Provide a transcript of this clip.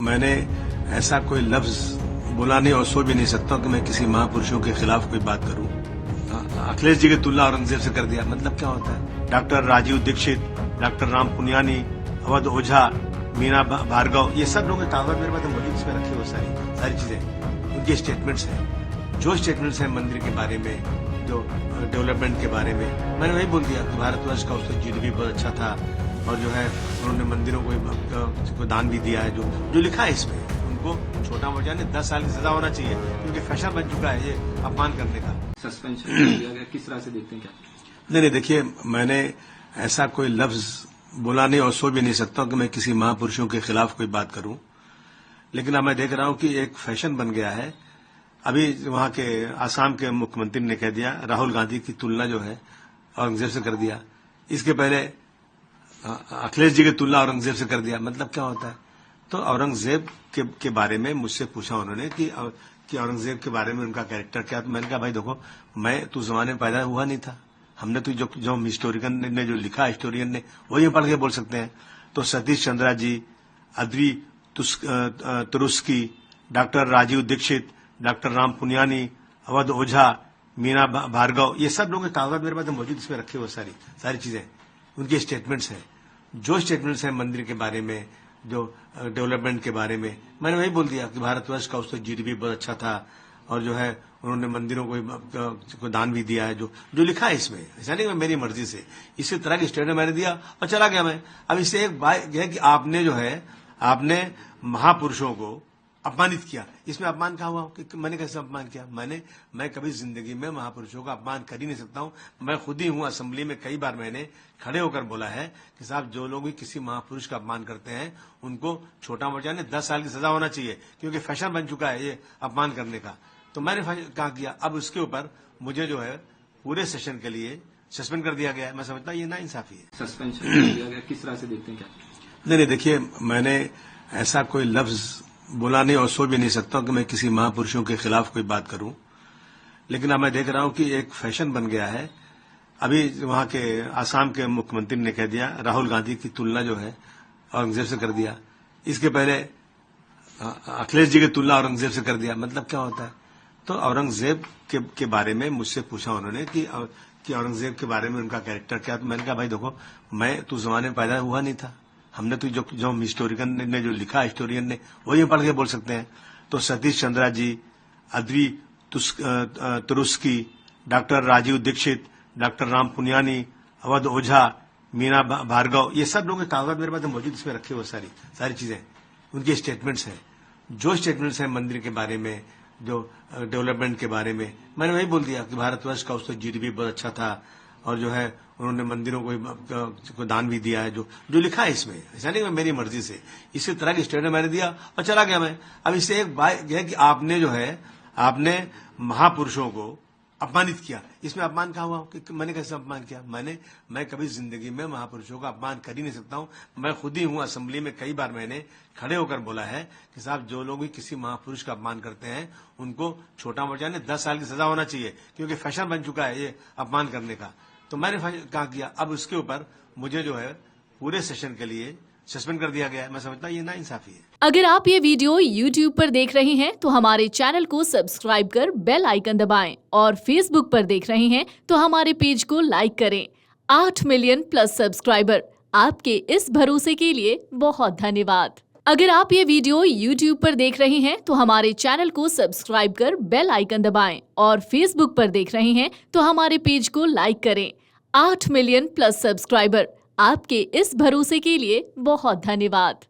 मैंने ऐसा कोई लफ्ज बोला नहीं और सोच भी नहीं सकता कि मैं किसी महापुरुषों के खिलाफ कोई बात करूं। अखिलेश जी की तुलना औरंगजेब से कर दिया, मतलब क्या होता है? डॉक्टर राजीव दीक्षित, डॉक्टर राम पुनियानी, अवध ओझा, मीना भार्गव, ये सब लोगों के कागज मेरे पास मौजूद, इसमें रखे वो सारी चीजें, उनके स्टेटमेंट्स हैं। जो स्टेटमेंट्स हैं मंदिर के बारे में, जो डेवलपमेंट के बारे में, मैंने वही बोल दिया कि भारतवर्ष का उसका जीडीपी बहुत अच्छा था और जो है उन्होंने मंदिरों को दान भी दिया है। जो लिखा है इसमें, उनको छोटा मोटा नहीं 10 साल की सजा होना चाहिए, क्योंकि फैशन बन चुका है ये अपमान करने का। सस्पेंशन दिया गया, किस तरह से देखते हैं? क्या नहीं, देखिए, मैंने ऐसा कोई लफ्ज बोला नहीं और सोच भी नहीं सकता कि मैं किसी महापुरुषों के खिलाफ कोई बात करूं, लेकिन अब मैं देख रहा हूं कि एक फैशन बन गया है। अभी वहां के आसाम के मुख्यमंत्री ने कह दिया, राहुल गांधी की तुलना जो है औरंगजेब से कर दिया। इसके पहले अखिलेश जी की तुलना औरंगजेब से कर दिया, मतलब क्या होता है? तो औरंगजेब के बारे में मुझसे पूछा उन्होंने कि औरंगजेब के बारे में उनका कैरेक्टर क्या। तो मैंने कहा, भाई देखो, मैं तो जमाने में पैदा हुआ नहीं था, हमने तो जो हिस्टोरियन ने जो लिखा, हिस्टोरियन ने वही पढ़ के बोल सकते हैं। तो Satish Chandra ji, Audrey Truschke, doctor Rajiv Dixit, doctor Ram Puniyani, Awadh Ojha, Meena Bhargava, ये सब लोगों के कागज मेरे पास मौजूद, इसमें रखे वो सारी चीजें, उनके स्टेटमेंट्स हैं। जो स्टेटमेंट्स हैं मंदिर के बारे में, जो डेवलपमेंट के बारे में, मैंने वही बोल दिया कि भारतवर्ष का उसका जीडीपी बहुत अच्छा था और जो है उन्होंने मंदिरों को दान भी दिया है। जो लिखा है इसमें, ऐसा नहीं कि मेरी मर्जी से, इसी तरह की स्टेटमेंट मैंने दिया और चला गया मैं। अब इससे एक बात है कि आपने महापुरुषों को अपमानित किया। इसमें अपमान कहाँ हुआ कि मैंने कैसे अपमान किया? मैं कभी जिंदगी में महापुरुषों का अपमान कर ही नहीं सकता हूं। मैं खुद ही हूं, असेंबली में कई बार मैंने खड़े होकर बोला है कि साहब, जो लोग भी किसी महापुरुष का अपमान करते हैं उनको छोटा मोटा नहीं 10 साल की सजा होना चाहिए, क्योंकि फैशन बन चुका है ये अपमान करने का। तो मैंने कहा किया। अब उसके ऊपर मुझे जो है पूरे सेशन के लिए सस्पेंड कर दिया गया है। मैं समझता हूँ ये नाइंसाफी है। सस्पेंशन दिया गया, किस तरह से देखते हैं? क्या नहीं, देखिए, मैंने ऐसा कोई लफ्ज बोला नहीं और सोच भी नहीं सकता कि मैं किसी महापुरुषों के खिलाफ कोई बात करूं, लेकिन अब मैं देख रहा हूं कि एक फैशन बन गया है। अभी वहां के आसाम के मुख्यमंत्री ने कह दिया, राहुल गांधी की तुलना जो है औरंगजेब से कर दिया। इसके पहले अखिलेश जी की तुलना औरंगजेब से कर दिया, मतलब क्या होता है? तो औरंगजेब के बारे में मुझसे पूछा उन्होंने कि औरंगजेब के बारे में उनका कैरेक्टर क्या। तो मैंने कहा, भाई देखो, मैं तो जमाने में पैदा हुआ नहीं था, हमने तो जो हिस्टोरियन ने जो लिखा, हिस्टोरियन ने वही पढ़ के बोल सकते हैं। तो Satish Chandra ji, Audrey Truschke, doctor Rajiv Dixit, doctor Ram Puniyani, Awadh Ojha, Meena Bhargava, ये सब लोगों के कागज मेरे पास मौजूद, इसमें रखे वो सारी चीजें, उनके स्टेटमेंट्स हैं। जो स्टेटमेंट्स हैं मंदिर के बारे में, जो डेवलपमेंट के बारे में, मैंने वही बोल दिया कि भारतवर्ष का उसका जीडीपी बहुत अच्छा था और जो है उन्होंने मंदिरों को दान भी दिया है। जो लिखा है इसमें, ऐसा नहीं कि मेरी मर्जी से, इसी तरह की स्टेटमेंट मैंने दिया और चला गया मैं। अब इससे एक बात है कि आपने महापुरुषों को अपमानित किया। इसमें अपमान कहाँ हुआ कि मैंने कैसे अपमान किया? मैं कभी जिंदगी में महापुरुषों का अपमान कर ही नहीं सकता हूं। मैं खुद ही हूं, असेंबली में कई बार मैंने खड़े होकर बोला है कि साहब, जो लोग भी किसी महापुरुष का अपमान करते हैं उनको छोटा मोटा नहीं 10 साल की सजा होना चाहिए, क्योंकि फैशन बन चुका है ये अपमान करने का। तो मैंने कहा किया। अब उसके ऊपर मुझे जो है पूरे सेशन के लिए सस्पेंड कर दिया गया है। मैं समझता हूँ ये नाइंसाफी है। अगर आप ये वीडियो YouTube पर देख रहे हैं तो हमारे चैनल को सब्सक्राइब कर बेल आइकन दबाएं, और Facebook पर देख रहे हैं तो हमारे पेज को लाइक करें। 8 मिलियन प्लस सब्सक्राइबर, आपके इस भरोसे के लिए बहुत धन्यवाद। अगर आप ये वीडियो YouTube पर देख रहे हैं तो हमारे चैनल को सब्सक्राइब कर बेल आइकन दबाएं, और Facebook पर देख रहे हैं तो हमारे पेज को लाइक करें। 8 मिलियन प्लस सब्सक्राइबर, आपके इस भरोसे के लिए बहुत धन्यवाद।